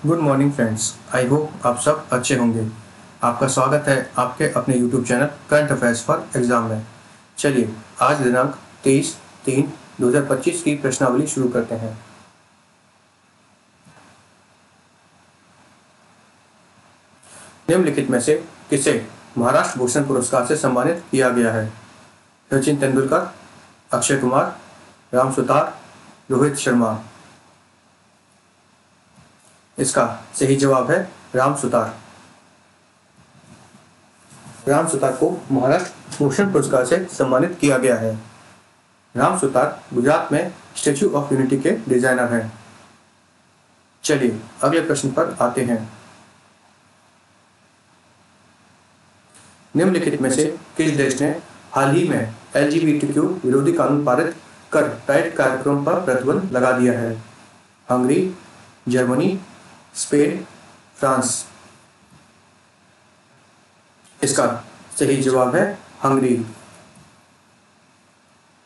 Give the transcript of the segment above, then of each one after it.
Good morning friends. I hope आप सब अच्छे होंगे। आपका स्वागत है आपके अपने YouTube channel current affairs for exam में। चलिए आज दिनांक 23/3/2025 की प्रश्नावली शुरू करते हैं। निम्नलिखित में से किसे महाराष्ट्र भूषण पुरस्कार से सम्मानित किया गया है? सचिन तेंदुलकर, अक्षय कुमार, राम सुतार, रोहित शर्मा। इसका सही जवाब है राम सुतार। राम सुतार को महाराष्ट्र भूषण पुरस्कार से सम्मानित किया गया है। राम सुतार गुजरात में स्टैच्यू ऑफ यूनिटी के डिजाइनर हैं। चलिए अगले प्रश्न पर आते हैं। निम्नलिखित में से किस देश ने हाल ही में LGBTQ विरोधी कानून पारित कर प्राइड कार्यक्रम पर प्रतिबंध लगा दिया है? Hungary, Germany, Spain, France. इसका सही जवाब है हंगरी।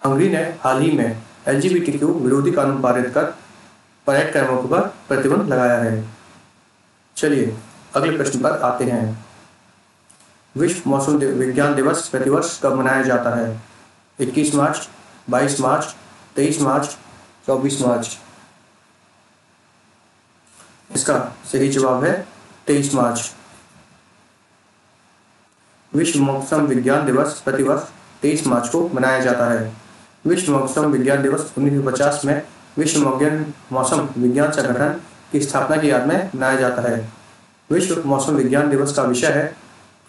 हंगरी ने हाल ही में LGBTQ विरोधी कानून पारित कर परेड कार्यक्रमों पर प्रतिबंध लगाया है। चलिए अगले प्रश्न पर आते हैं। विश्व मौसम विज्ञान दिवस प्रतिवर्ष कब मनाया जाता है? 21 मार्च, 22 मार्च, 23 मार्च, 24 मार्च। इसका सही जवाब है 23 मार्च। विश्व मौसम विज्ञान दिवस प्रतिवर्ष 23 मार्च को मनाया जाता है। विश्व मौसम विज्ञान दिवस 1950 में विश्व मौसम विज्ञान संगठन की स्थापना की याद में मनाया जाता है। विश्व मौसम विज्ञान दिवस का विषय है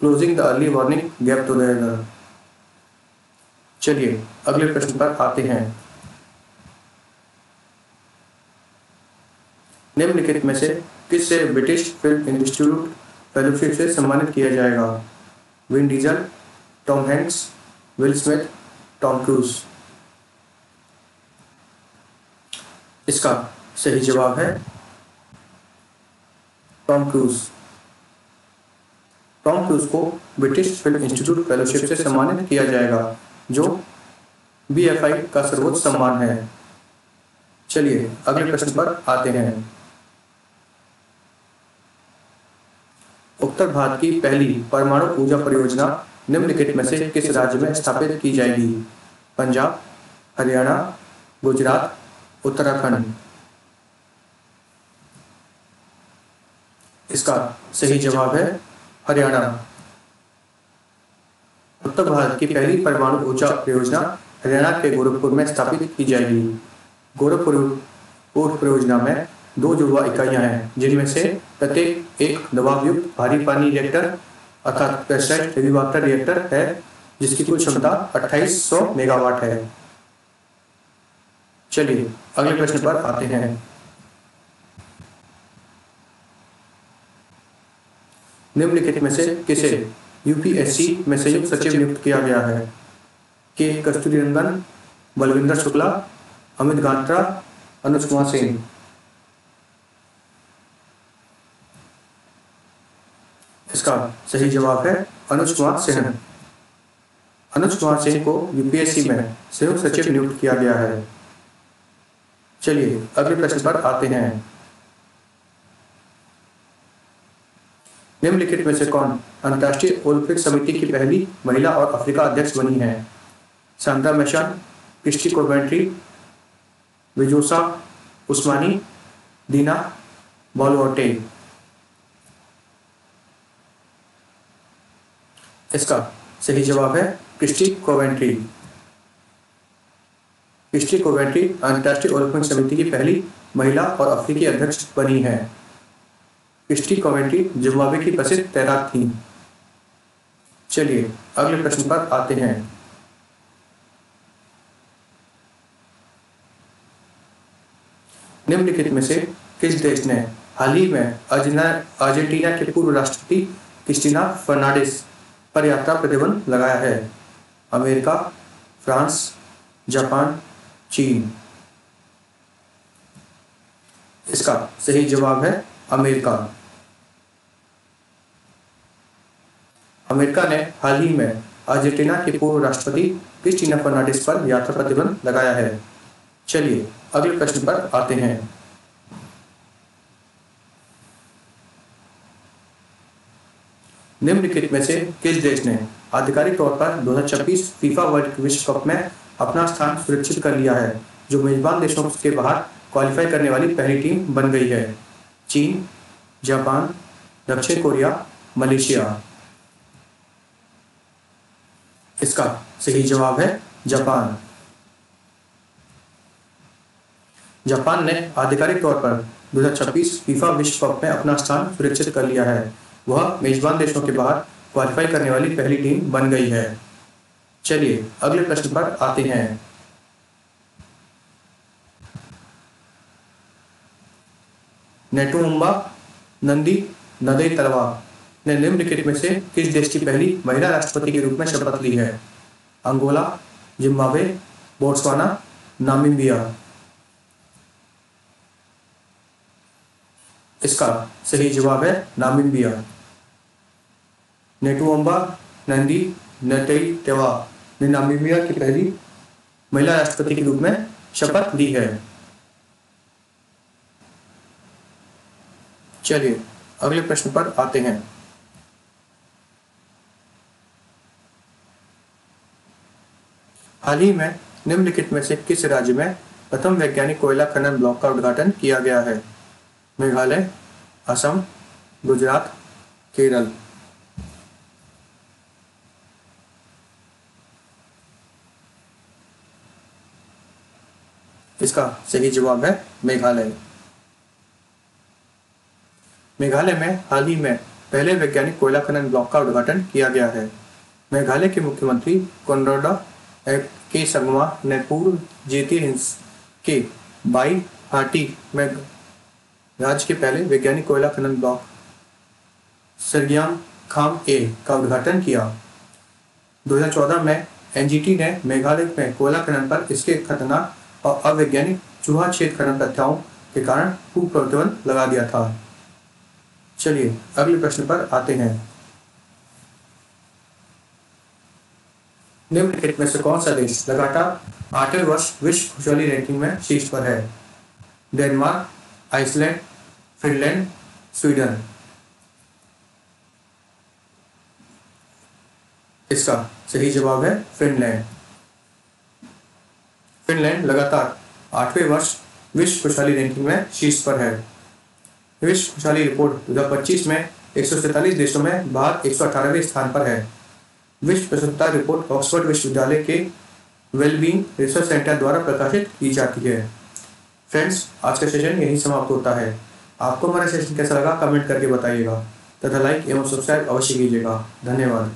closing the early warning gap to the weather. चलिए अगले प्रश्न पर आते हैं। निम्नलिखित में से किससे ब्रिटिश फिल्म इंस्टीट्यूट फेलोशिप से सम्मानित किया जाएगा? Vin Diesel, Tom Hanks, will Smith, Tom cruise. इसका सही जवाब है टॉम क्रूज। टॉम क्रूज को ब्रिटिश फिल्म इंस्टीट्यूट फेलोशिप से सम्मानित किया जाएगा, जो BFI का सर्वोच्च सम्मान है। चलिए अगले प्रश्न पर आते हैं। उत्तर भारत की पहली परमाणु ऊर्जा परियोजना निम्नलिखित में से किस राज्य में स्थापित की जाएगी? पंजाब, हरियाणा, गुजरात, उत्तराखंड। इसका सही जवाब है हरियाणा। उत्तर भारत की पहली परमाणु ऊर्जा परियोजना हरियाणा के गोरखपुर में स्थापित की जाएगी। गोरखपुर परियोजना में 2 जुड़वा इकाइयां हैं, जिनमें से प्रत्येक एक दबावयुक्त भारी पानी रिएक्टर अर्थात प्रेशराइज्ड हेवी वाटर रिएक्टर है, जिसकी कुल क्षमता 2800 मेगावाट है। चलिए अगले प्रश्न पर आते हैं। निम्नलिखित में से किसे UPSC में संयुक्त सचिव नियुक्त किया गया है? के कस्तूरीरंगन, बलविंदर शुक्ला, अमित गांत्रा, अनुज कुमार सिंह। इसका सही जवाब है अनुज कुमार सिंह। अनुज कुमार सिंह को UPSC में संयुक्त सचिव नियुक्त किया गया है। चलिए अगले प्रश्न पर आते हैं। निम्नलिखित में से कौन अंतर्राष्ट्रीय ओलंपिक समिति की पहली महिला और अफ्रीका अध्यक्ष बनी है? सांड्रा मेशन, क्रिस्टी कोवेंट्री, विजोसा उस्मानी, दीना बॉलवोटे। इसका सही जवाब है क्रिस्टी कोवेंट्री। क्रिस्टी कोवेंट्री अंतर्राष्ट्रीय ओलंपिक समिति की पहली महिला और अफ्रीकी अध्यक्ष बनी है। क्रिस्टी कोवेंट्री जिम्बाब्वे की प्रसिद्ध तैराक थी। चलिए अगले प्रश्न पर आते हैं। निम्नलिखित में से किस देश ने हाल ही में अर्जेंटीना के पूर्व राष्ट्रपति क्रिस्टीना फर्नांडिस पर यात्रा प्रतिबंध लगाया है? अमेरिका, फ्रांस, जापान, चीन। इसका सही जवाब है अमेरिका। अमेरिका ने हाल ही में अर्जेंटीना के पूर्व राष्ट्रपति क्रिस्टीना फर्नांडिस पर यात्रा प्रतिबंध लगाया है। चलिए अगले प्रश्न पर आते हैं। निम्नलिखित में से किस देश ने आधिकारिक तौर पर 2026 फीफा वर्ल्ड विश्व कप में अपना स्थान सुरक्षित कर लिया है, जो मेजबान देशों के बाहर क्वालिफाई करने वाली पहली टीम बन गई है? चीन, जापान, दक्षिण कोरिया, मलेशिया। इसका सही जवाब है जापान। जापान ने आधिकारिक तौर पर 2026 फीफा विश्व कप में अपना स्थान सुरक्षित कर लिया है। वह मेजबान देशों के बाहर क्वालिफाई करने वाली पहली टीम बन गई है। चलिए अगले प्रश्न पर आते हैं। नेटुम्बा नंदी नदई तलवा ने निम्नलिखित में से किस देश की पहली महिला राष्ट्रपति के रूप में शपथ ली है? Angola, Zimbabwe, Botswana, Namibia. इसका सही जवाब है नामीबिया। नेटुम्बा नंदी नदई तलवा ने नामीबिया की पहली महिला राष्ट्रपति के रूप में शपथ ली है। चलिए अगले प्रश्न पर आते हैं। हाल ही में निम्नलिखित में से किस राज्य में प्रथम वैज्ञानिक कोयला खनन ब्लॉक का उद्घाटन किया गया है? मेघालय, असम, गुजरात, केरल। इसका सही जवाब है मेघालय। मेघालय में हाल ही में पहले वैज्ञानिक कोयला खनन ब्लॉक का उद्घाटन किया गया है। मेघालय के मुख्यमंत्री कोनराड के संगमा ने पूर्व जेती हिंस के बाई हाटी में राज्य के पहले वैज्ञानिक कोयला खनन ब्लॉक सरगियाम खाम ए का उद्घाटन किया। 2014 में एनजीटी ने मेघालय में कोयला खनन पर इसके खतरनाक और अवैज्ञानिक चूहा छेद खनन तथ्यों के कारण पूर्ण प्रतिबंध लगा दिया था। चलिए अगले प्रश्न पर आते हैं। निम्नलिखित में से कौन सा देश लगातार 8वें वर्ष विश्व खुशहाली रैंकिंग में शीर्ष पर है? Denmark, Iceland, Finland, Sweden. इसका सही जवाब है फिनलैंड। फिनलैंड लगातार 8वें वर्ष विश्व खुशहाली रैंकिंग में शीर्ष पर है। विश्व खुशहाली रिपोर्ट 2025 में 147 देशों में भारत 118वें स्थान पर है। विश्व प्रसन्नता रिपोर्ट ऑक्सफोर्ड विश्वविद्यालय के वेलबींग रिसर्च सेंटर द्वारा प्रकाशित की जाती है। फ्रेंड्स, आज का सेशन यही समाप्त होता है। आपको हमारा सेशन कैसा लगा कमेंट करके बताइएगा तथा लाइक एवं सब्सक्राइब अवश्य कीजिएगा। धन्यवाद।